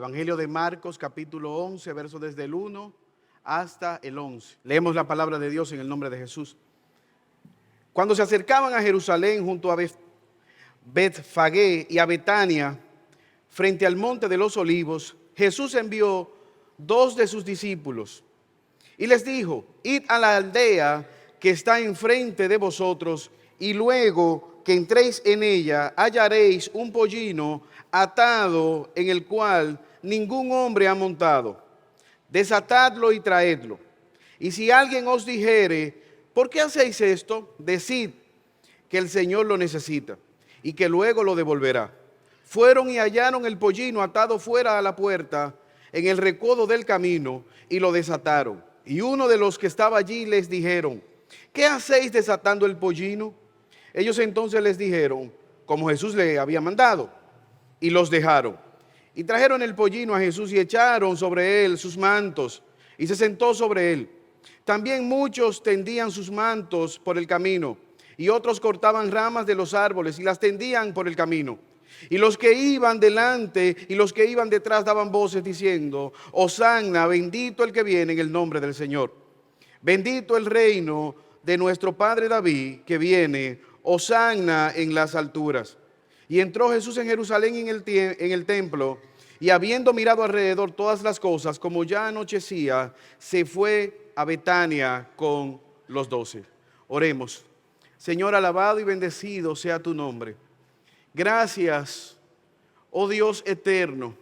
Evangelio de Marcos, capítulo 11, verso desde el 1 hasta el 11. Leemos la palabra de Dios en el nombre de Jesús. Cuando se acercaban a Jerusalén junto a Betfagé y a Betania, frente al monte de los olivos, Jesús envió 2 de sus discípulos y les dijo: id a la aldea que está enfrente de vosotros, y luego que entréis en ella hallaréis un pollino atado en el cual ningún hombre ha montado. Desatadlo y traedlo. Y si alguien os dijere: ¿por qué hacéis esto?, decid que el Señor lo necesita y que luego lo devolverá. Fueron y hallaron el pollino atado fuera a la puerta, en el recodo del camino, y lo desataron. Y uno de los que estaba allí les dijeron: ¿qué hacéis desatando el pollino? Ellos entonces les dijeron como Jesús le había mandado, y los dejaron. Y trajeron el pollino a Jesús y echaron sobre él sus mantos, y se sentó sobre él. También muchos tendían sus mantos por el camino, y otros cortaban ramas de los árboles y las tendían por el camino. Y los que iban delante y los que iban detrás daban voces diciendo: Hosanna, bendito el que viene en el nombre del Señor. Bendito el reino de nuestro padre David que viene, Hosanna en las alturas. Y entró Jesús en Jerusalén en el templo, y habiendo mirado alrededor todas las cosas, como ya anochecía, se fue a Betania con los 12. Oremos. Señor, alabado y bendecido sea tu nombre. Gracias, oh Dios eterno,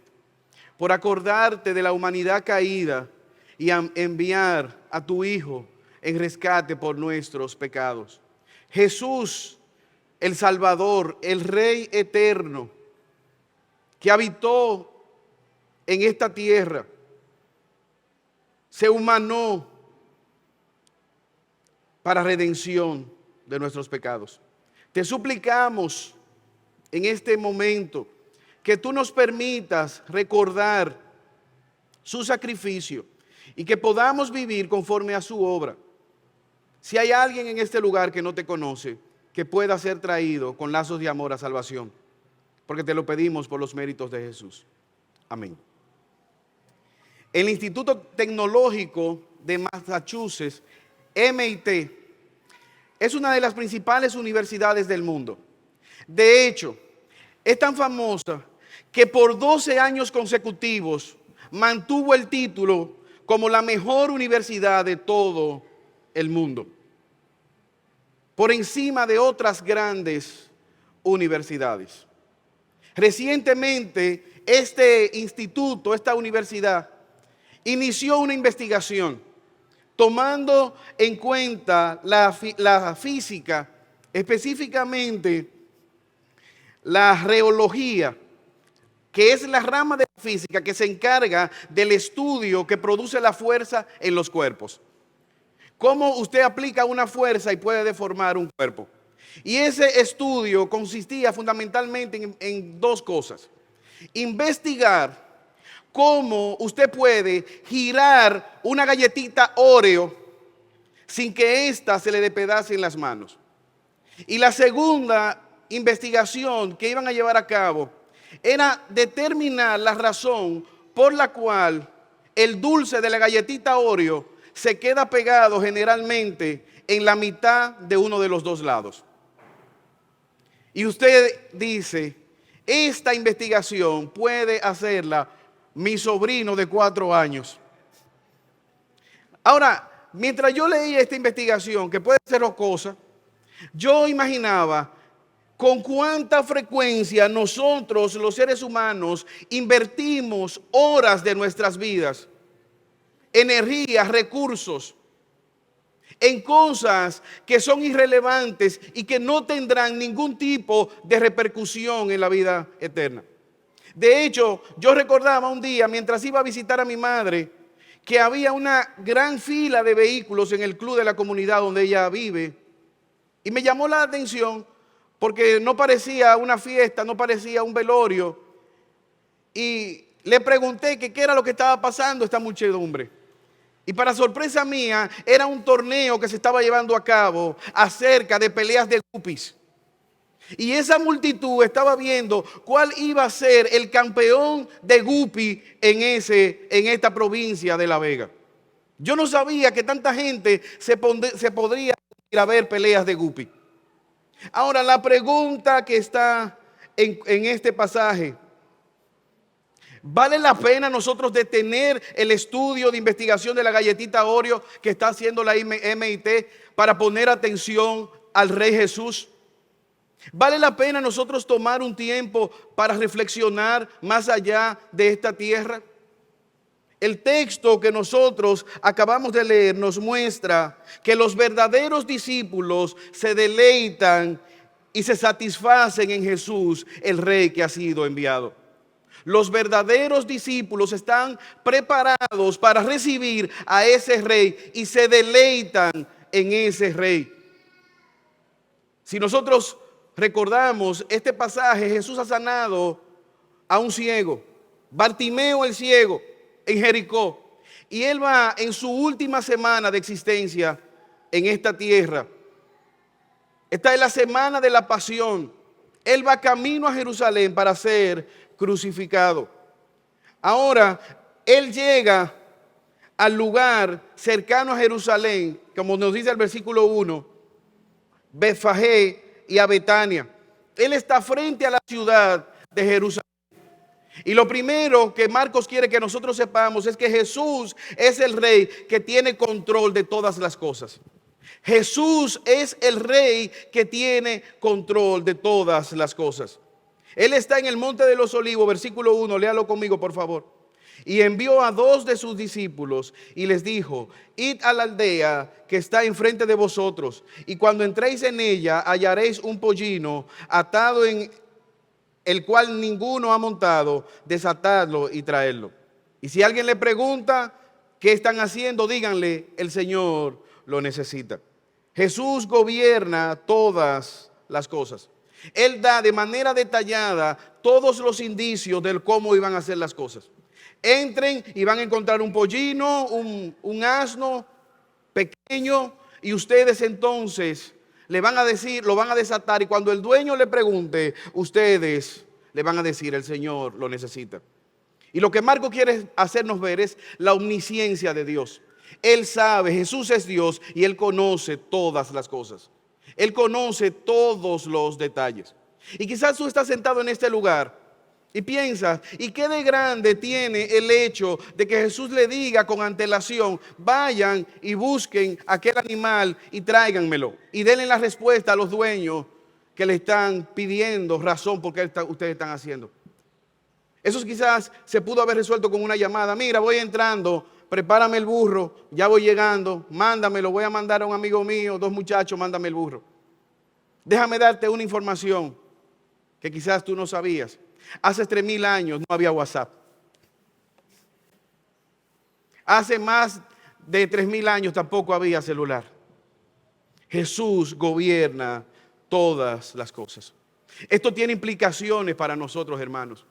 por acordarte de la humanidad caída y enviar a tu Hijo en rescate por nuestros pecados. Jesús, el Salvador, el Rey eterno, que habitó en esta tierra, se humanó para redención de nuestros pecados. Te suplicamos en este momento que tú nos permitas recordar su sacrificio y que podamos vivir conforme a su obra. Si hay alguien en este lugar que no te conoce, que pueda ser traído con lazos de amor a salvación, porque te lo pedimos por los méritos de Jesús. Amén. El Instituto Tecnológico de Massachusetts, MIT, es una de las principales universidades del mundo. De hecho, es tan famosa que por 12 años consecutivos mantuvo el título como la mejor universidad de todo el mundo, por encima de otras grandes universidades. Recientemente, este instituto, esta universidad, inició una investigación tomando en cuenta la física, específicamente la reología, que es la rama de la física que se encarga del estudio que produce la fuerza en los cuerpos. Cómo usted aplica una fuerza y puede deformar un cuerpo. Y ese estudio consistía fundamentalmente en 2 cosas. Investigar cómo usted puede girar una galletita Oreo sin que ésta se le despedace en las manos. Y la segunda investigación que iban a llevar a cabo era determinar la razón por la cual el dulce de la galletita Oreo se queda pegado generalmente en la mitad de uno de los 2 lados. Y usted dice: esta investigación puede hacerla mi sobrino de 4 años. Ahora, mientras yo leía esta investigación, que puede ser rocosa, yo imaginaba con cuánta frecuencia nosotros, los seres humanos, invertimos horas de nuestras vidas, energía, recursos, en cosas que son irrelevantes y que no tendrán ningún tipo de repercusión en la vida eterna. De hecho, yo recordaba un día, mientras iba a visitar a mi madre, que había una gran fila de vehículos en el club de la comunidad donde ella vive. Y me llamó la atención porque no parecía una fiesta, no parecía un velorio. Y le pregunté que qué era lo que estaba pasando esta muchedumbre. Y para sorpresa mía, era un torneo que se estaba llevando a cabo acerca de peleas de guppies. Y esa multitud estaba viendo cuál iba a ser el campeón de Guppy en esta provincia de La Vega. Yo no sabía que tanta gente se podría ir a ver peleas de Guppy. Ahora, la pregunta que está en este pasaje: ¿vale la pena nosotros detener el estudio de investigación de la galletita Oreo que está haciendo la MIT para poner atención al Rey Jesús? ¿Vale la pena nosotros tomar un tiempo para reflexionar más allá de esta tierra? El texto que nosotros acabamos de leer nos muestra que los verdaderos discípulos se deleitan y se satisfacen en Jesús, el Rey que ha sido enviado. Los verdaderos discípulos están preparados para recibir a ese Rey y se deleitan en ese Rey. Si nosotros recordamos este pasaje, Jesús ha sanado a un ciego, Bartimeo el ciego, en Jericó. Y él va en su última semana de existencia en esta tierra. Esta es la semana de la pasión. Él va camino a Jerusalén para ser crucificado. Ahora, él llega al lugar cercano a Jerusalén, como nos dice el versículo 1, Betfagé y a Betania. Él está frente a la ciudad de Jerusalén. Y lo primero que Marcos quiere que nosotros sepamos es que Jesús es el Rey que tiene control de todas las cosas. Jesús es el Rey que tiene control de todas las cosas. Él está en el monte de los olivos, versículo 1, léalo conmigo por favor. Y envió a 2 de sus discípulos y les dijo: id a la aldea que está enfrente de vosotros, y cuando entréis en ella hallaréis un pollino atado en el cual ninguno ha montado, desatadlo y traedlo. Y si alguien le pregunta qué están haciendo, díganle: el Señor lo necesita. Jesús gobierna todas las cosas. Él da de manera detallada todos los indicios del cómo iban a hacer las cosas. Entren y van a encontrar un pollino, un asno pequeño, y ustedes entonces le van a decir, lo van a desatar, y cuando el dueño le pregunte, ustedes le van a decir: el Señor lo necesita. Y lo que Marco quiere hacernos ver es la omnisciencia de Dios. Él sabe, Jesús es Dios y Él conoce todas las cosas. Él conoce todos los detalles. Y quizás tú estás sentado en este lugar y piensas: ¿y qué de grande tiene el hecho de que Jesús le diga con antelación: vayan y busquen aquel animal y tráiganmelo? Y denle la respuesta a los dueños que le están pidiendo razón por qué ustedes están haciendo. Eso quizás se pudo haber resuelto con una llamada: mira, voy entrando, prepárame el burro, ya voy llegando, mándamelo, voy a mandar a un amigo mío, 2 muchachos, mándame el burro. Déjame darte una información que quizás tú no sabías. Hace 3000 años no había WhatsApp. Hace más de 3000 años tampoco había celular. Jesús gobierna todas las cosas. Esto tiene implicaciones para nosotros, hermanos,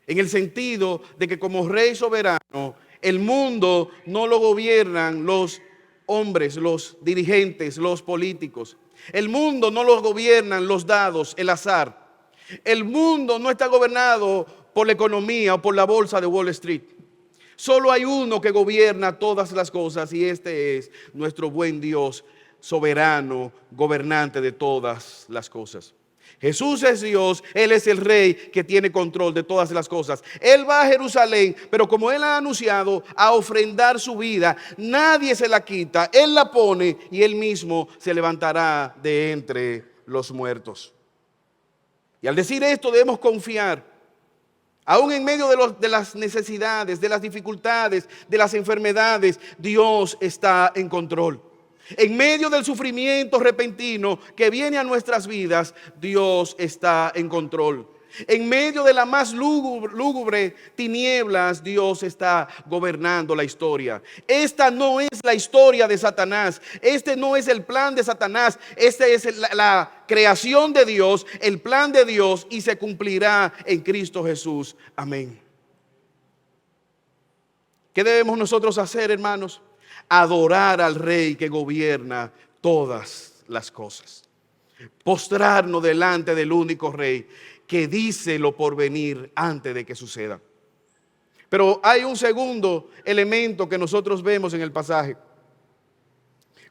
en el sentido de que como Rey soberano, el mundo no lo gobiernan los hombres, los dirigentes, los políticos. El mundo no lo gobiernan los dados, el azar. El mundo no está gobernado por la economía o por la bolsa de Wall Street. Solo hay uno que gobierna todas las cosas, y este es nuestro buen Dios, soberano, gobernante de todas las cosas. Jesús es Dios, Él es el Rey que tiene control de todas las cosas. Él va a Jerusalén, pero como Él ha anunciado, a ofrendar su vida. Nadie se la quita, Él la pone y Él mismo se levantará de entre los muertos. Y al decir esto debemos confiar, aún en medio de las necesidades, de las dificultades, de las enfermedades, Dios está en control. En medio del sufrimiento repentino que viene a nuestras vidas, Dios está en control. En medio de la más lúgubre tinieblas, Dios está gobernando la historia. Esta no es la historia de Satanás. Este no es el plan de Satanás. Esta es la creación de Dios, el plan de Dios, y se cumplirá en Cristo Jesús. Amén. ¿Qué debemos nosotros hacer, hermanos? Adorar al Rey que gobierna todas las cosas. postrarnos delante del único Rey que dice lo por venir antes de que suceda. Pero hay un segundo elemento que nosotros vemos en el pasaje.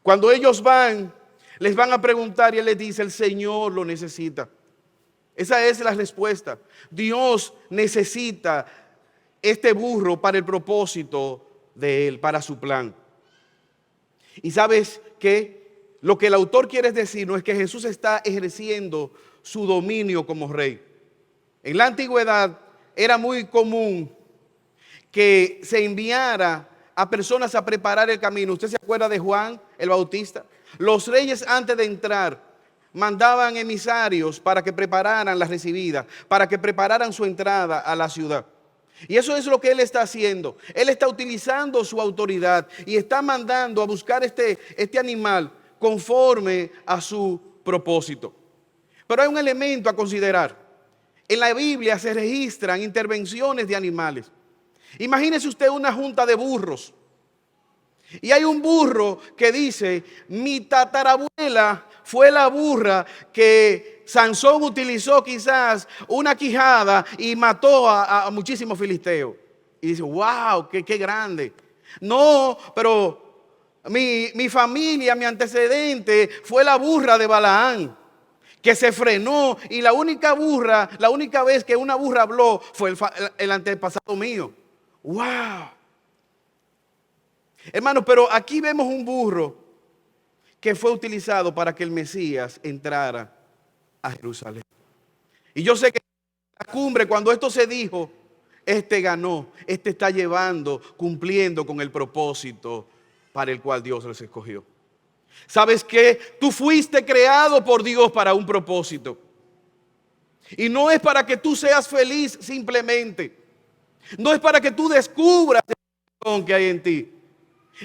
Cuando ellos van, les van a preguntar y Él les dice, el Señor lo necesita. Esa es la respuesta. Dios necesita este burro para el propósito de Él, para su plan. Y sabes que lo que el autor quiere decir no es que Jesús está ejerciendo su dominio como rey. En la antigüedad era muy común que se enviara a personas a preparar el camino. ¿Usted se acuerda de Juan el Bautista? Los reyes antes de entrar mandaban emisarios para que prepararan la recibida, para que prepararan su entrada a la ciudad. Y eso es lo que Él está haciendo. Él está utilizando su autoridad y está mandando a buscar este animal conforme a su propósito. Pero hay un elemento a considerar. En la Biblia se registran intervenciones de animales. Imagínese usted una junta de burros. Y hay un burro que dice, mi tatarabuela fue la burra que Sansón utilizó quizás una quijada y mató a muchísimos filisteos. Y dice, wow, qué grande. No, pero mi familia, mi antecedente fue la burra de Balaán, que se frenó, y la única vez que una burra habló fue el antepasado mío. Wow. Hermano, pero aquí vemos un burro que fue utilizado para que el Mesías entrara a Jerusalén. Y yo sé que en la cumbre, cuando esto se dijo, ganó, está cumpliendo con el propósito para el cual Dios les escogió. ¿Sabes qué? Tú fuiste creado por Dios para un propósito. Y no es para que tú seas feliz simplemente. No es para que tú descubras el don que hay en ti.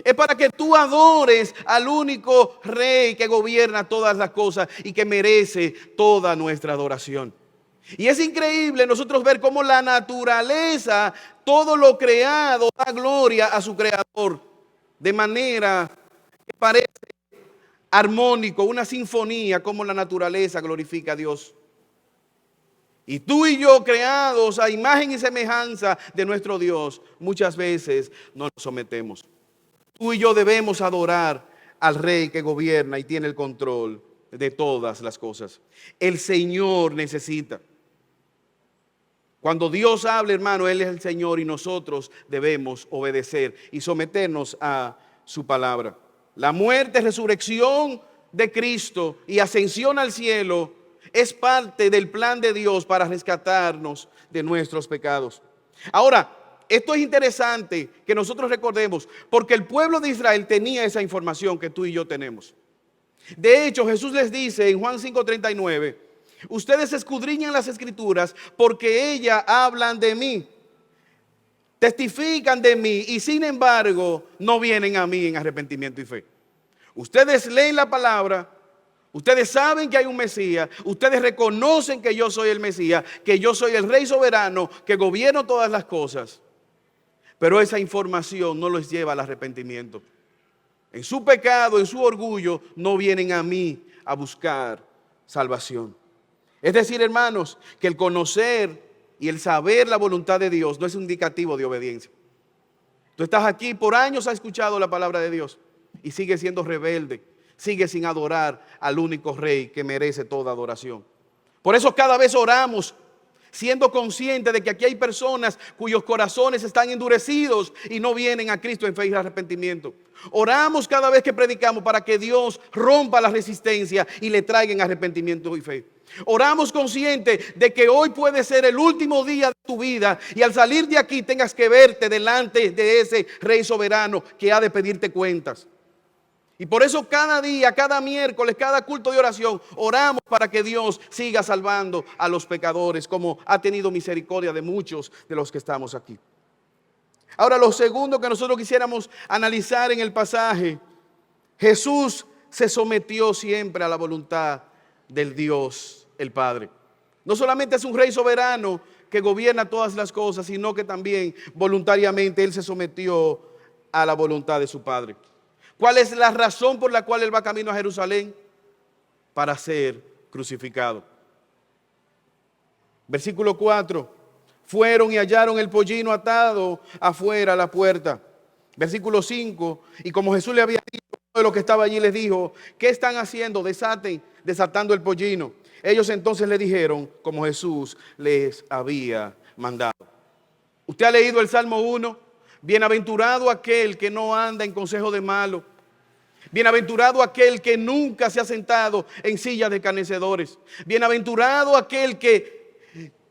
Es para que tú adores al único Rey que gobierna todas las cosas y que merece toda nuestra adoración. Y es increíble nosotros ver cómo la naturaleza, todo lo creado, da gloria a su creador. De manera que parece armónico, una sinfonía, como la naturaleza glorifica a Dios. Y tú y yo, creados a imagen y semejanza de nuestro Dios, muchas veces no nos sometemos. Tú y yo debemos adorar al Rey que gobierna y tiene el control de todas las cosas. El Señor necesita. Cuando Dios habla, hermano, Él es el Señor y nosotros debemos obedecer y someternos a su palabra. La muerte, resurrección de Cristo y ascensión al cielo es parte del plan de Dios para rescatarnos de nuestros pecados. Ahora, esto es interesante que nosotros recordemos, porque el pueblo de Israel tenía esa información que tú y yo tenemos. De hecho, Jesús les dice en Juan 5:39, ustedes escudriñan las escrituras porque ellas hablan de mí, testifican de mí y sin embargo no vienen a mí en arrepentimiento y fe. Ustedes leen la palabra, ustedes saben que hay un Mesías, ustedes reconocen que yo soy el Mesías, que yo soy el Rey soberano, que gobierno todas las cosas. Pero esa información no los lleva al arrepentimiento. En su pecado, en su orgullo, no vienen a mí a buscar salvación. Es decir, hermanos, que el conocer y el saber la voluntad de Dios no es un indicativo de obediencia. Tú estás aquí, por años has escuchado la palabra de Dios y sigues siendo rebelde, sigues sin adorar al único Rey que merece toda adoración. Por eso cada vez oramos siendo conscientes de que aquí hay personas cuyos corazones están endurecidos y no vienen a Cristo en fe y arrepentimiento. Oramos cada vez que predicamos para que Dios rompa la resistencia y le traigan arrepentimiento y fe. Oramos conscientes de que hoy puede ser el último día de tu vida y al salir de aquí tengas que verte delante de ese Rey soberano que ha de pedirte cuentas. Y por eso cada día, cada miércoles, cada culto de oración, oramos para que Dios siga salvando a los pecadores, como ha tenido misericordia de muchos de los que estamos aquí. Ahora, lo segundo que nosotros quisiéramos analizar en el pasaje, Jesús se sometió siempre a la voluntad del Dios, el Padre. No solamente es un Rey soberano que gobierna todas las cosas, sino que también voluntariamente Él se sometió a la voluntad de su Padre. ¿Cuál es la razón por la cual Él va camino a Jerusalén? Para ser crucificado. Versículo 4. Fueron y hallaron el pollino atado afuera a la puerta. Versículo 5. Y como Jesús le había dicho, uno de los que estaba allí les dijo: ¿qué están haciendo? Desatando el pollino. Ellos entonces le dijeron como Jesús les había mandado. ¿Usted ha leído el Salmo 1? Bienaventurado aquel que no anda en consejo de malos. Bienaventurado aquel que nunca se ha sentado en silla de escarnecedores. Bienaventurado aquel que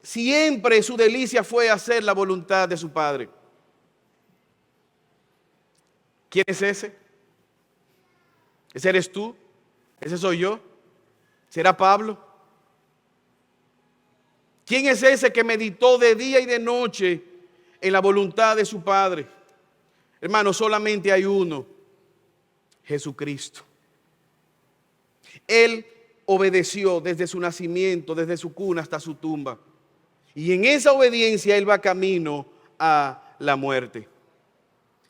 siempre su delicia fue hacer la voluntad de su Padre. ¿Quién es ese? ¿Ese eres tú? ¿Ese soy yo? ¿Será Pablo? ¿Quién es ese que meditó de día y de noche en la voluntad de su Padre? Hermano, solamente hay uno: Jesucristo. Él obedeció desde su nacimiento, desde su cuna hasta su tumba. Y en esa obediencia Él va camino a la muerte.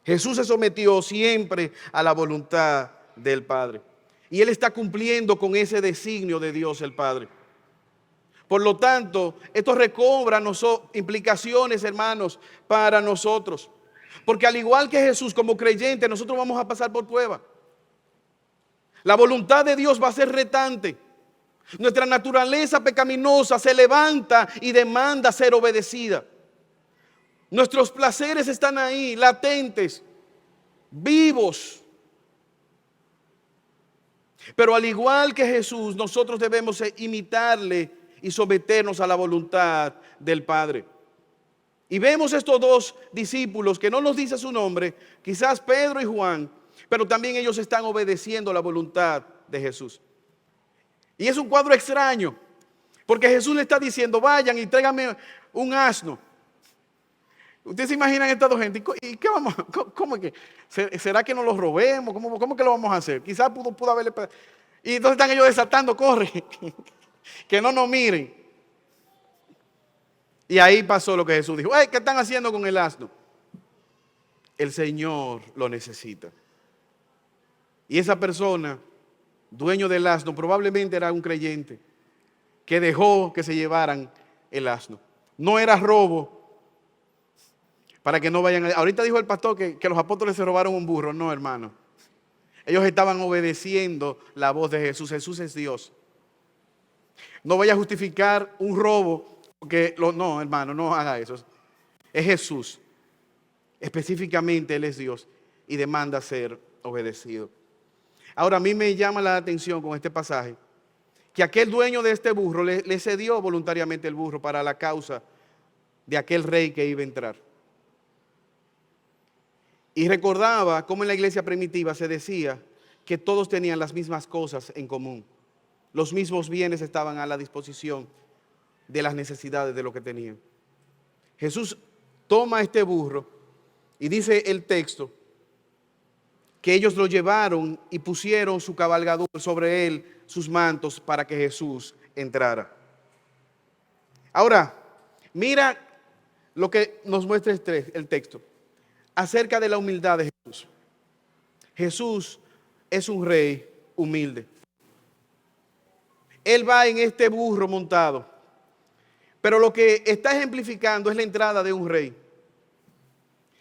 Jesús se sometió siempre a la voluntad del Padre. Y Él está cumpliendo con ese designio de Dios el Padre. Por lo tanto, esto recobra implicaciones, hermanos, para nosotros. Porque al igual que Jesús, como creyentes, nosotros vamos a pasar por prueba. La voluntad de Dios va a ser retante. Nuestra naturaleza pecaminosa se levanta y demanda ser obedecida. Nuestros placeres están ahí, latentes, vivos. Pero al igual que Jesús, nosotros debemos imitarle y someternos a la voluntad del Padre. Y vemos estos dos discípulos que no nos dice su nombre, quizás Pedro y Juan, pero también ellos están obedeciendo la voluntad de Jesús. Y es un cuadro extraño, porque Jesús le está diciendo: vayan y tráiganme un asno. Ustedes se imaginan esta dos gente, ¿y qué vamos? ¿Cómo que? ¿Será que nos lo robemos? ¿Cómo que lo vamos a hacer? Quizás pudo haberle... Y entonces están ellos desatando: corre, que no nos miren. Y ahí pasó lo que Jesús dijo: ¿qué están haciendo con el asno? El Señor lo necesita. Y esa persona, dueño del asno, probablemente era un creyente que dejó que se llevaran el asno. No era robo para que no vayan. Ahorita dijo el pastor que los apóstoles se robaron un burro. No, hermano. Ellos estaban obedeciendo la voz de Jesús. Jesús es Dios. No vaya a justificar un robo, porque no, hermano, no haga eso. Es Jesús. Específicamente Él es Dios y demanda ser obedecido. Ahora, a mí me llama la atención con este pasaje que aquel dueño de este burro le cedió voluntariamente el burro para la causa de aquel rey que iba a entrar. Y recordaba cómo en la iglesia primitiva se decía que todos tenían las mismas cosas en común. Los mismos bienes estaban a la disposición de las necesidades de lo que tenían. Jesús toma este burro y dice el texto que ellos lo llevaron y pusieron su cabalgadura sobre él, sus mantos, para que Jesús entrara. Ahora, mira lo que nos muestra el texto acerca de la humildad de Jesús. Jesús es un rey humilde. Él va en este burro montado, pero lo que está ejemplificando es la entrada de un rey.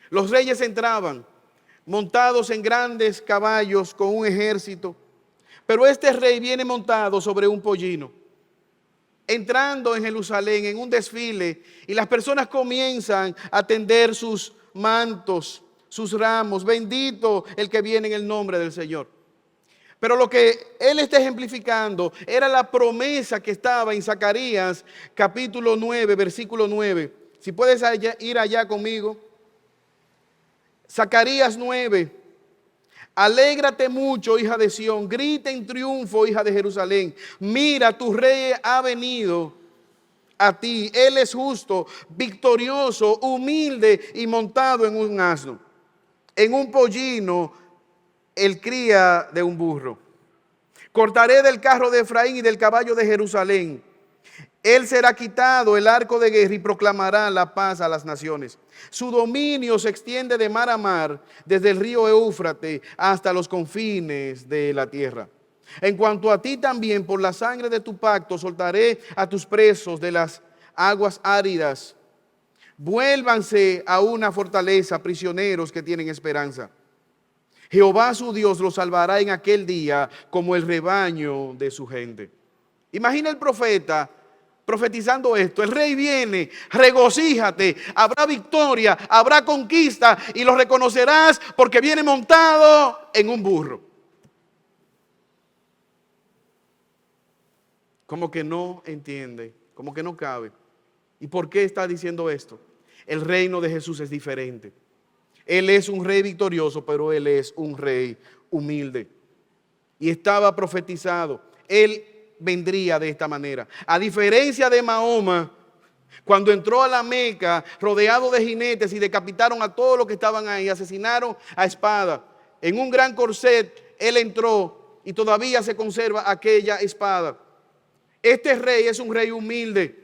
Los reyes entraban montados en grandes caballos con un ejército, pero este rey viene montado sobre un pollino, entrando en Jerusalén en un desfile, y las personas comienzan a tender sus mantos, sus ramos: bendito el que viene en el nombre del Señor. Pero lo que él está ejemplificando era la promesa que estaba en Zacarías capítulo 9, versículo 9. Si puedes ir allá conmigo. Zacarías 9. Alégrate mucho, hija de Sión, grita en triunfo, hija de Jerusalén. Mira, tu rey ha venido a ti. Él es justo, victorioso, humilde y montado en un asno, en un pollino, el cría de un burro. Cortaré del carro de Efraín y del caballo de Jerusalén. Él será quitado el arco de guerra y proclamará la paz a las naciones. Su dominio se extiende de mar a mar, desde el río Éufrates hasta los confines de la tierra. En cuanto a ti también, por la sangre de tu pacto, soltaré a tus presos de las aguas áridas. Vuélvanse a una fortaleza, prisioneros que tienen esperanza. Jehová su Dios los salvará en aquel día como el rebaño de su gente. Imagina el profeta profetizando esto. El rey viene, regocíjate, habrá victoria, habrá conquista y lo reconocerás porque viene montado en un burro. Como que no entiende, como que no cabe. ¿Y por qué está diciendo esto? El reino de Jesús es diferente. Él es un rey victorioso, pero Él es un rey humilde. Y estaba profetizado. Él vendría de esta manera. A diferencia de Mahoma, cuando entró a la Meca, rodeado de jinetes y decapitaron a todos los que estaban ahí, asesinaron a espada. En un gran corset, Él entró y todavía se conserva aquella espada. Este rey es un rey humilde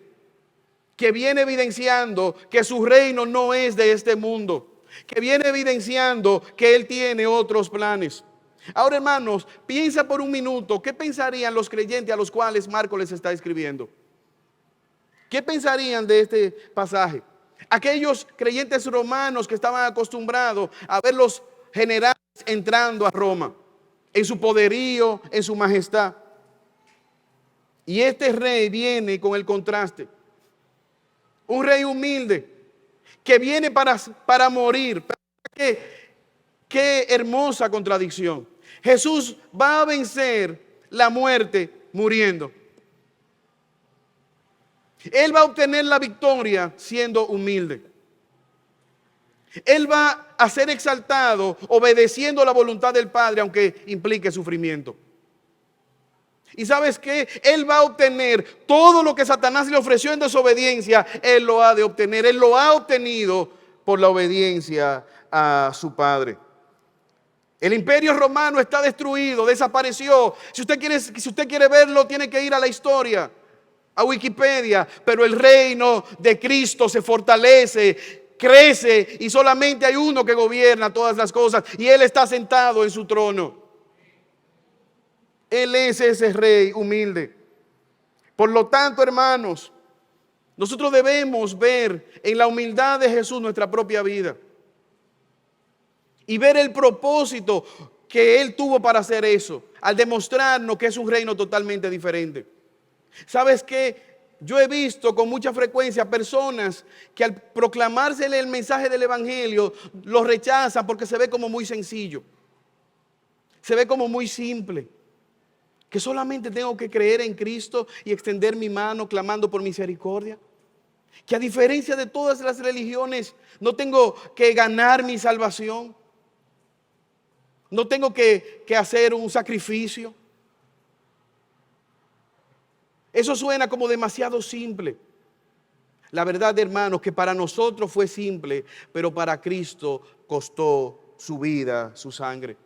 que viene evidenciando que su reino no es de este mundo, que viene evidenciando que Él tiene otros planes. Ahora, hermanos, piensa por un minuto, ¿qué pensarían los creyentes a los cuales Marcos les está escribiendo? ¿Qué pensarían de este pasaje? Aquellos creyentes romanos que estaban acostumbrados a ver los generales entrando a Roma, en su poderío, en su majestad. Y este rey viene con el contraste. Un rey humilde que viene para morir. Qué hermosa contradicción. Jesús va a vencer la muerte muriendo. Él va a obtener la victoria siendo humilde. Él va a ser exaltado obedeciendo la voluntad del Padre, aunque implique sufrimiento. Y ¿sabes qué? Él va a obtener todo lo que Satanás le ofreció en desobediencia. Él lo ha de obtener. Él lo ha obtenido por la obediencia a su Padre. El imperio romano está destruido, desapareció. Si usted quiere verlo, tiene que ir a la historia, a Wikipedia. Pero el reino de Cristo se fortalece, crece y solamente hay uno que gobierna todas las cosas y Él está sentado en su trono. Él es ese rey humilde. Por lo tanto, hermanos, nosotros debemos ver en la humildad de Jesús nuestra propia vida y ver el propósito que Él tuvo para hacer eso, al demostrarnos que es un reino totalmente diferente. ¿Sabes qué? Yo he visto con mucha frecuencia personas que al proclamársele el mensaje del evangelio lo rechazan porque se ve como muy sencillo, se ve como muy simple. Que solamente tengo que creer en Cristo y extender mi mano clamando por misericordia. Que a diferencia de todas las religiones, no tengo que ganar mi salvación. No tengo que hacer un sacrificio. Eso suena como demasiado simple. La verdad, hermanos, que para nosotros fue simple, pero para Cristo costó su vida, su sangre.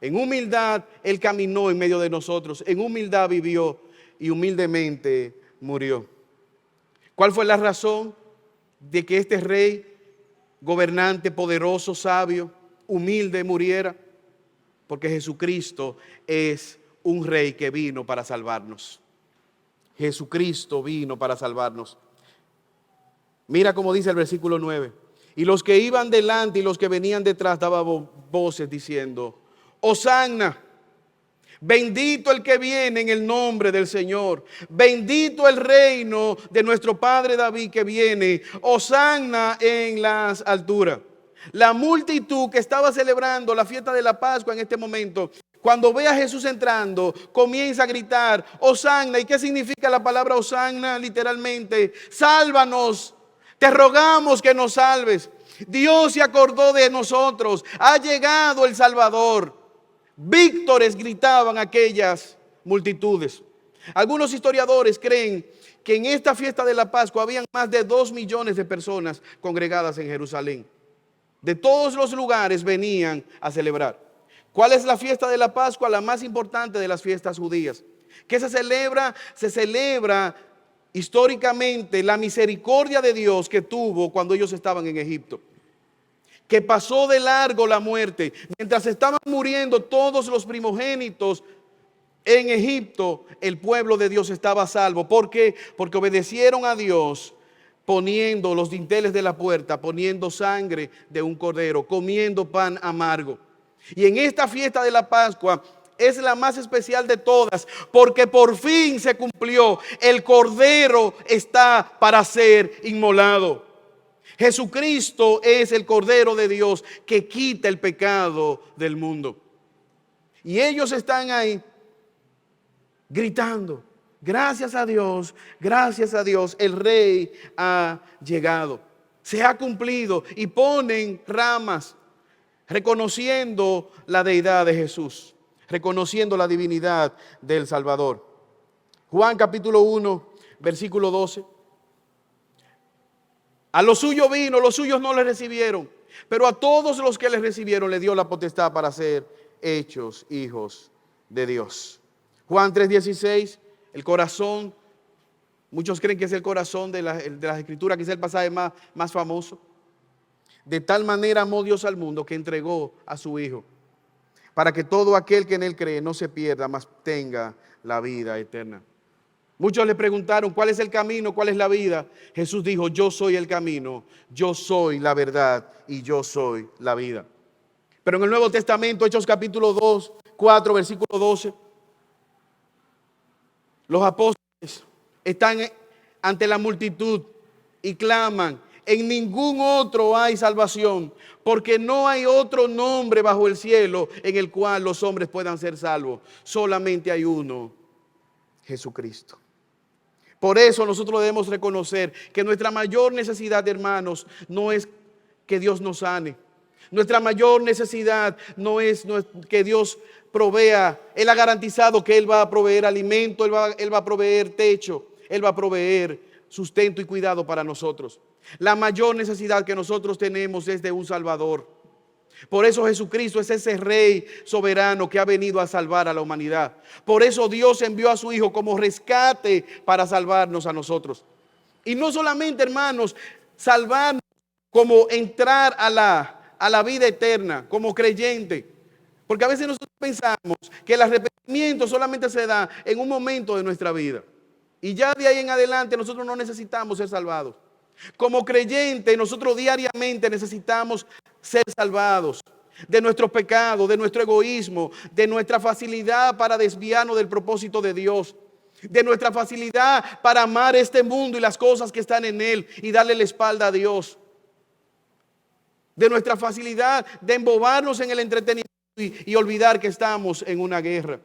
En humildad Él caminó en medio de nosotros, en humildad vivió y humildemente murió. ¿Cuál fue la razón de que este rey, gobernante, poderoso, sabio, humilde, muriera? Porque Jesucristo es un rey que vino para salvarnos. Jesucristo vino para salvarnos. Mira cómo dice el versículo 9. Y los que iban delante y los que venían detrás daban voces diciendo: Hosanna, bendito el que viene en el nombre del Señor, bendito el reino de nuestro padre David que viene, Hosanna en las alturas. La multitud que estaba celebrando la fiesta de la Pascua en este momento, cuando ve a Jesús entrando, comienza a gritar: Hosanna. ¿Y qué significa la palabra Hosanna? Literalmente, sálvanos, te rogamos que nos salves. Dios se acordó de nosotros, ha llegado el Salvador. Víctores gritaban aquellas multitudes. Algunos historiadores creen que en esta fiesta de la Pascua habían más de 2 millones de personas congregadas en Jerusalén. De todos los lugares venían a celebrar. ¿Cuál es la fiesta de la Pascua? La más importante de las fiestas judías. ¿Qué se celebra? Se celebra históricamente la misericordia de Dios que tuvo cuando ellos estaban en Egipto, que pasó de largo la muerte. Mientras estaban muriendo todos los primogénitos En Egipto el pueblo de Dios estaba a salvo. ¿Por qué? Porque obedecieron a Dios poniendo los dinteles de la puerta, poniendo sangre de un cordero, comiendo pan amargo. Y en esta fiesta de la Pascua es la más especial de todas, porque por fin se cumplió. El cordero está para ser inmolado. Jesucristo es el Cordero de Dios que quita el pecado del mundo. Y ellos están ahí gritando: gracias a Dios, el Rey ha llegado. Se ha cumplido, y ponen ramas reconociendo la deidad de Jesús, reconociendo la divinidad del Salvador. Juan capítulo 1, versículo 12. A los suyos vino, los suyos no le recibieron, pero a todos los que le recibieron le dio la potestad para ser hechos hijos de Dios. Juan 3:16, el corazón, muchos creen que es el corazón de las Escrituras, que es el pasaje más famoso. De tal manera amó Dios al mundo que entregó a su Hijo, para que todo aquel que en Él cree no se pierda, mas tenga la vida eterna. Muchos le preguntaron: ¿cuál es el camino? ¿Cuál es la vida? Jesús dijo: yo soy el camino, yo soy la verdad y yo soy la vida. Pero en el Nuevo Testamento, Hechos capítulo 2, 4, versículo 12, los apóstoles están ante la multitud y claman: en ningún otro hay salvación, porque no hay otro nombre bajo el cielo en el cual los hombres puedan ser salvos. Solamente hay uno, Jesucristo. Por eso nosotros debemos reconocer que nuestra mayor necesidad, hermanos, no es que Dios nos sane. Nuestra mayor necesidad no es que Dios provea. Él ha garantizado que Él va a proveer alimento, Él va a proveer techo, Él va a proveer sustento y cuidado para nosotros. La mayor necesidad que nosotros tenemos es de un Salvador. Por eso Jesucristo es ese Rey soberano que ha venido a salvar a la humanidad. Por eso Dios envió a su Hijo como rescate para salvarnos a nosotros. Y no solamente, hermanos, salvarnos como entrar a la vida eterna como creyente. Porque a veces nosotros pensamos que el arrepentimiento solamente se da en un momento de nuestra vida. Y ya de ahí en adelante nosotros no necesitamos ser salvados. Como creyentes, nosotros diariamente necesitamos ser salvados de nuestros pecados, de nuestro egoísmo, de nuestra facilidad para desviarnos del propósito de Dios, de nuestra facilidad para amar este mundo y las cosas que están en él y darle la espalda a Dios, de nuestra facilidad de embobarnos en el entretenimiento y olvidar que estamos en una guerra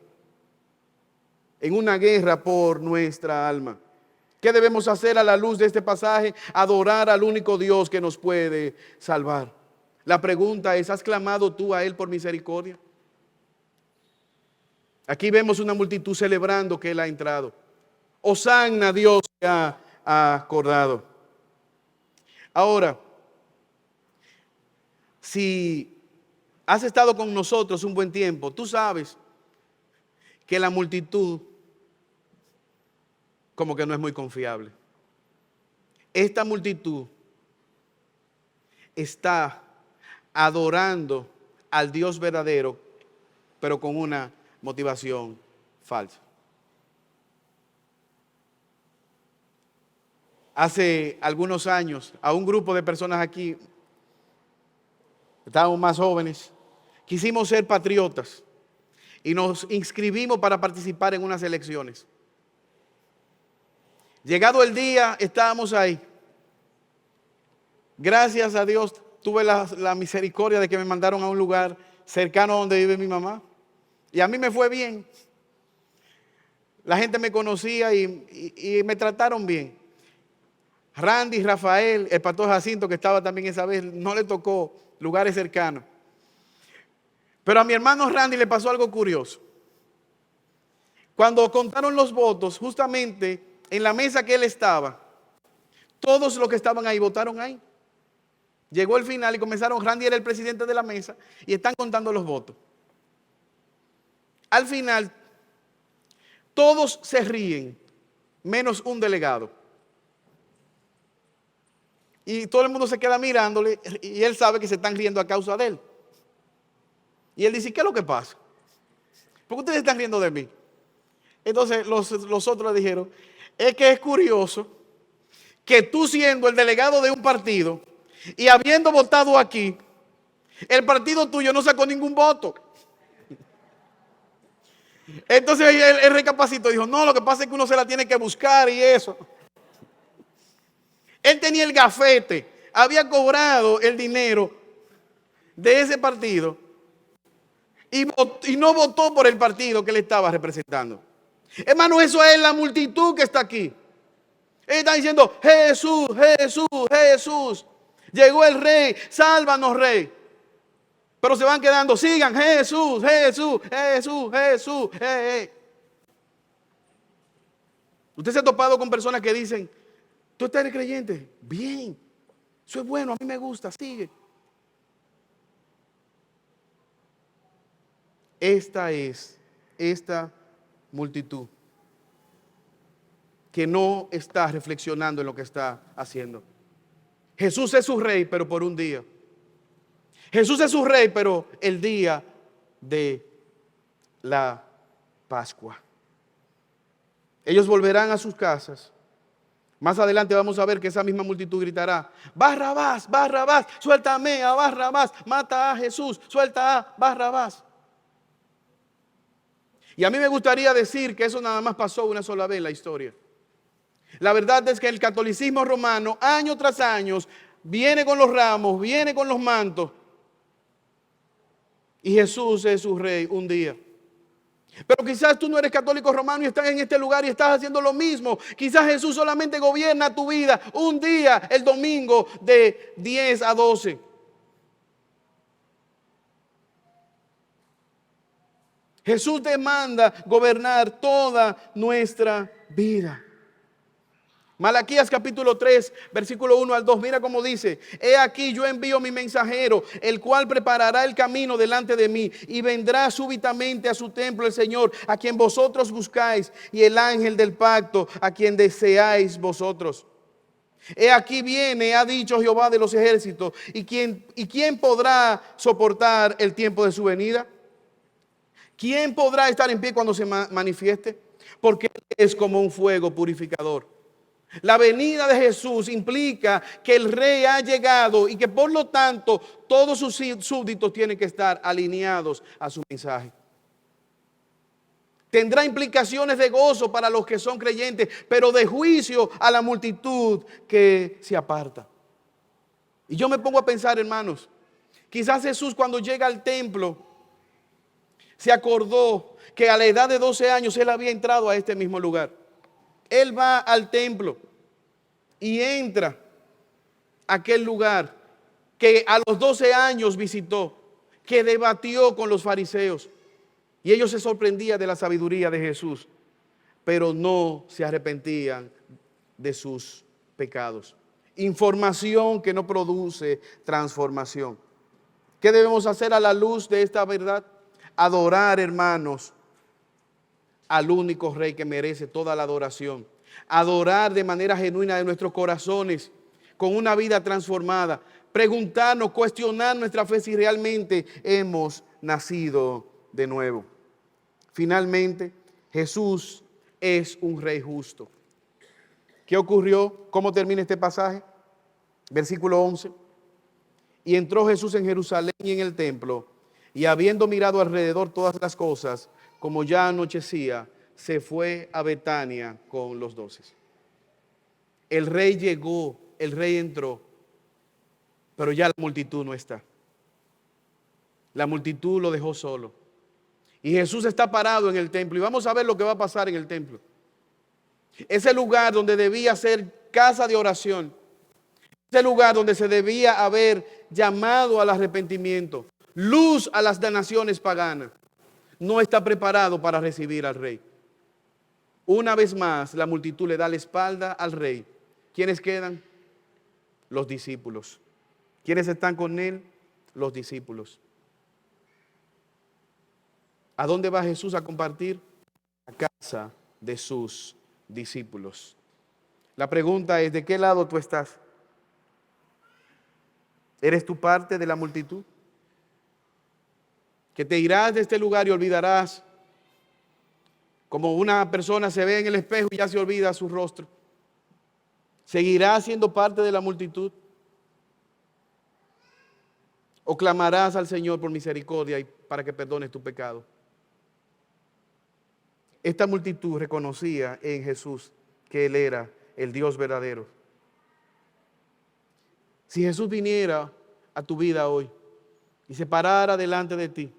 por nuestra alma. ¿Qué debemos hacer a la luz de este pasaje? Adorar al único Dios que nos puede salvar. La pregunta es: ¿has clamado tú a Él por misericordia? Aquí vemos una multitud celebrando que Él ha entrado. Hosanna, Dios se ha acordado. Ahora, si has estado con nosotros un buen tiempo, tú sabes que la multitud como que no es muy confiable. Esta multitud está adorando al Dios verdadero, pero con una motivación falsa. Hace algunos años, a un grupo de personas aquí, estábamos más jóvenes, quisimos ser patriotas y nos inscribimos para participar en unas elecciones. Llegado el día, estábamos ahí. Gracias a Dios tuve la misericordia de que me mandaron a un lugar cercano a donde vive mi mamá. Y a mí me fue bien. La gente me conocía y me trataron bien. Randy, Rafael, el pastor Jacinto, que estaba también esa vez, no le tocó lugares cercanos. Pero a mi hermano Randy le pasó algo curioso. Cuando contaron los votos, justamente en la mesa que él estaba, todos los que estaban ahí votaron ahí. Llegó el final y comenzaron, Randy era el presidente de la mesa y están contando los votos. Al final, todos se ríen, menos un delegado. Y todo el mundo se queda mirándole y él sabe que se están riendo a causa de él. Y él dice: ¿qué es lo que pasa? ¿Por qué ustedes están riendo de mí? Entonces los otros le dijeron, es que es curioso que tú siendo el delegado de un partido y habiendo votado aquí, el partido tuyo no sacó ningún voto. Entonces él recapacitó y dijo, no, lo que pasa es que uno se la tiene que buscar y eso. Él tenía el gafete, había cobrado el dinero de ese partido y no votó por el partido que él estaba representando. Hermano, eso es la multitud que está aquí. Él está diciendo, Jesús, Jesús, Jesús. Llegó el rey, sálvanos, rey. Pero se van quedando, sigan, Jesús, Jesús, Jesús, Jesús. Usted se ha topado con personas que dicen, ¿tú eres creyente? Bien, eso es bueno, a mí me gusta, sigue. Esta multitud que no está reflexionando en lo que está haciendo. Jesús es su rey, pero por un día. Jesús es su rey, pero el día de la Pascua. Ellos volverán a sus casas. Más adelante vamos a ver que esa misma multitud gritará, Barrabás, Barrabás, suéltame a Barrabás, mata a Jesús, suelta a Barrabás. Y a mí me gustaría decir que eso nada más pasó una sola vez en la historia. La verdad es que el catolicismo romano, año tras año, viene con los ramos, viene con los mantos. Y Jesús es su rey un día. Pero quizás tú no eres católico romano y estás en este lugar y estás haciendo lo mismo. Quizás Jesús solamente gobierna tu vida un día, el domingo de 10 a 12. Jesús demanda gobernar toda nuestra vida. Malaquías capítulo 3, versículo 1 al 2, mira cómo dice, he aquí yo envío mi mensajero, el cual preparará el camino delante de mí, y vendrá súbitamente a su templo el Señor, a quien vosotros buscáis, y el ángel del pacto, a quien deseáis vosotros. He aquí viene, ha dicho Jehová de los ejércitos, ¿y quién podrá soportar el tiempo de su venida? ¿Quién podrá estar en pie cuando se manifieste? Porque es como un fuego purificador. La venida de Jesús implica que el rey ha llegado y que por lo tanto todos sus súbditos tienen que estar alineados a su mensaje. Tendrá implicaciones de gozo para los que son creyentes, pero de juicio a la multitud que se aparta. Y yo me pongo a pensar, hermanos, quizás Jesús cuando llega al templo se acordó que a la edad de 12 años él había entrado a este mismo lugar. Él va al templo y entra a aquel lugar que a los 12 años visitó, que debatió con los fariseos. Y ellos se sorprendían de la sabiduría de Jesús, pero no se arrepentían de sus pecados. Información que no produce transformación. ¿Qué debemos hacer a la luz de esta verdad? Adorar, hermanos, al único Rey que merece toda la adoración. Adorar de manera genuina de nuestros corazones, con una vida transformada. Preguntarnos, cuestionar nuestra fe si realmente hemos nacido de nuevo. Finalmente, Jesús es un Rey justo. ¿Qué ocurrió? ¿Cómo termina este pasaje? Versículo 11. Y entró Jesús en Jerusalén y en el templo, y habiendo mirado alrededor todas las cosas, como ya anochecía, se fue a Betania con los 12. El rey llegó, el rey entró, pero ya la multitud no está. La multitud lo dejó solo. Y Jesús está parado en el templo y vamos a ver lo que va a pasar en el templo. Ese lugar donde debía ser casa de oración, ese lugar donde se debía haber llamado al arrepentimiento, luz a las naciones paganas, no está preparado para recibir al rey. Una vez más, la multitud le da la espalda al rey. ¿Quiénes quedan? Los discípulos. ¿Quiénes están con él? Los discípulos. ¿A dónde va Jesús a compartir? A casa de sus discípulos. La pregunta es, ¿de qué lado tú estás? ¿Eres tú parte de la multitud? Que te irás de este lugar y olvidarás Como una persona se ve en el espejo y ya se olvida su rostro. ¿Seguirás siendo parte de la multitud? ¿O clamarás al Señor por misericordia y para que perdone tu pecado? Esta multitud reconocía en Jesús que Él era el Dios verdadero. Si Jesús viniera a tu vida hoy y se parara delante de ti,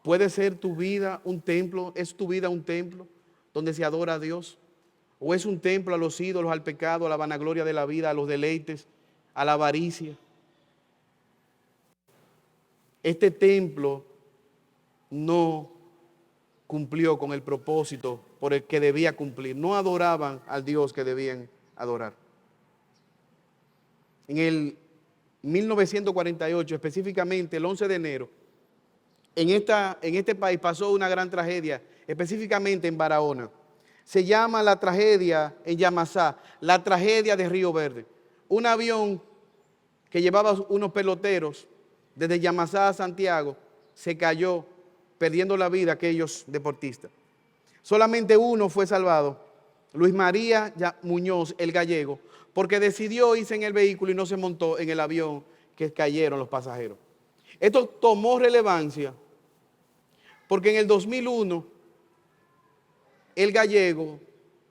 ¿puede ser tu vida un templo? ¿Es tu vida un templo donde se adora a Dios? ¿O es un templo a los ídolos, al pecado, a la vanagloria de la vida, a los deleites, a la avaricia? Este templo no cumplió con el propósito por el que debía cumplir. No adoraban al Dios que debían adorar. En el 1948, específicamente el 11 de enero, en este país pasó una gran tragedia, específicamente en Barahona. Se llama la tragedia en Yamasá, la tragedia de Río Verde. Un avión que llevaba unos peloteros desde Yamasá a Santiago se cayó, perdiendo la vida aquellos deportistas. Solamente uno fue salvado, Luis María Muñoz, el gallego, porque decidió irse en el vehículo y no se montó en el avión que cayeron los pasajeros. Esto tomó relevancia porque en el 2001 el gallego,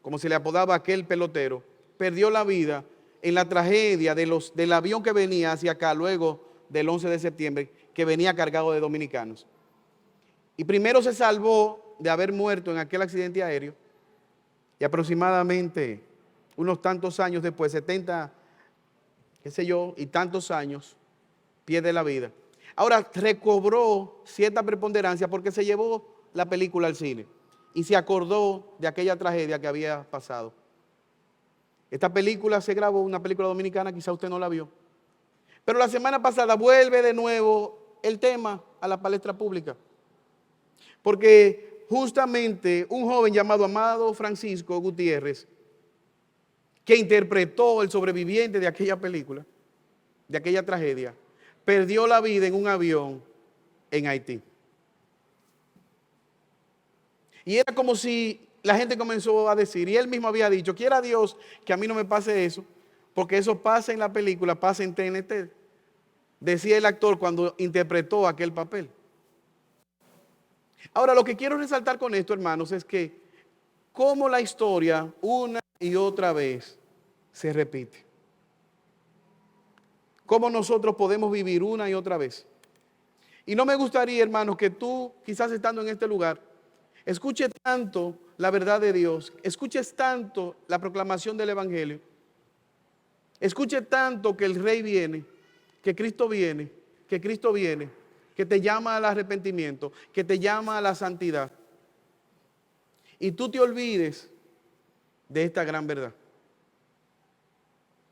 como se le apodaba a aquel pelotero, perdió la vida en la tragedia del avión que venía hacia acá luego del 11 de septiembre, que venía cargado de dominicanos. Y primero se salvó de haber muerto en aquel accidente aéreo y aproximadamente unos tantos años después, 70, qué sé yo, y tantos años, pierde la vida. Ahora recobró cierta preponderancia porque se llevó la película al cine y se acordó de aquella tragedia que había pasado. Esta película se grabó, una película dominicana, quizá usted no la vio. Pero la semana pasada vuelve de nuevo el tema a la palestra pública. Porque justamente un joven llamado Amado Francisco Gutiérrez, que interpretó el sobreviviente de aquella película, de aquella tragedia, perdió la vida en un avión en Haití. Y era como si la gente comenzó a decir, y él mismo había dicho, quiera Dios que a mí no me pase eso, porque eso pasa en la película, pasa en TNT. Decía el actor cuando interpretó aquel papel. Ahora, lo que quiero resaltar con esto, hermanos, es que cómo la historia una y otra vez se repite. Cómo nosotros podemos vivir una y otra vez. Y no me gustaría, hermanos, que tú, quizás estando en este lugar, escuches tanto la verdad de Dios, escuches tanto la proclamación del Evangelio, escuches tanto que el Rey viene, que Cristo viene, que Cristo viene, que te llama al arrepentimiento, que te llama a la santidad. Y tú te olvides de esta gran verdad.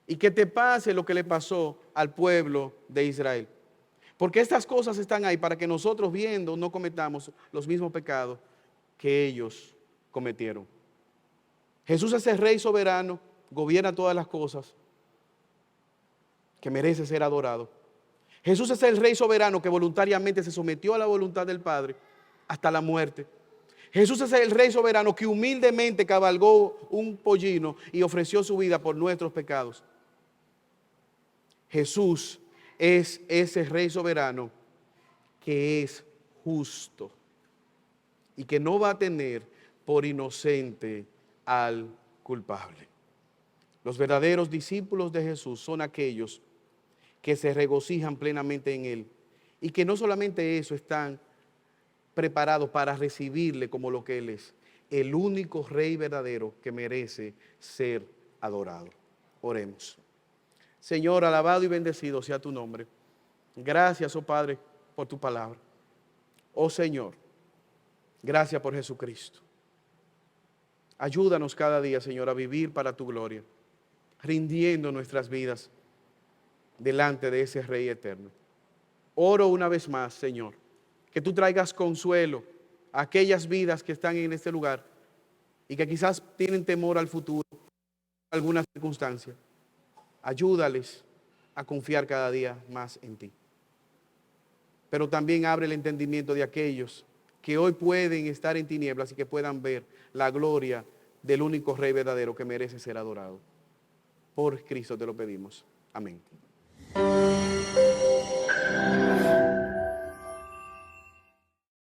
Y que te pase lo que le pasó al pueblo de Israel. Porque estas cosas están ahí para que nosotros viendo no cometamos los mismos pecados que ellos cometieron. Jesús es el Rey soberano, gobierna todas las cosas, que merece ser adorado. Jesús es el Rey soberano que voluntariamente se sometió a la voluntad del Padre hasta la muerte. Jesús es el Rey soberano que humildemente cabalgó un pollino y ofreció su vida por nuestros pecados. Jesús es ese Rey soberano que es justo y que no va a tener por inocente al culpable. Los verdaderos discípulos de Jesús son aquellos que se regocijan plenamente en Él y que no solamente eso, están preparados para recibirle como lo que Él es, el único Rey verdadero que merece ser adorado. Oremos. Señor, alabado y bendecido sea tu nombre. Gracias, oh Padre, por tu palabra. Oh Señor, gracias por Jesucristo. Ayúdanos cada día, Señor, a vivir para tu gloria, rindiendo nuestras vidas delante de ese Rey eterno. Oro una vez más, Señor, que tú traigas consuelo a aquellas vidas que están en este lugar y que quizás tienen temor al futuro, alguna circunstancia. Ayúdales a confiar cada día más en ti. Pero también abre el entendimiento de aquellos que hoy pueden estar en tinieblas y que puedan ver la gloria del único Rey verdadero que merece ser adorado. Por Cristo te lo pedimos. Amén.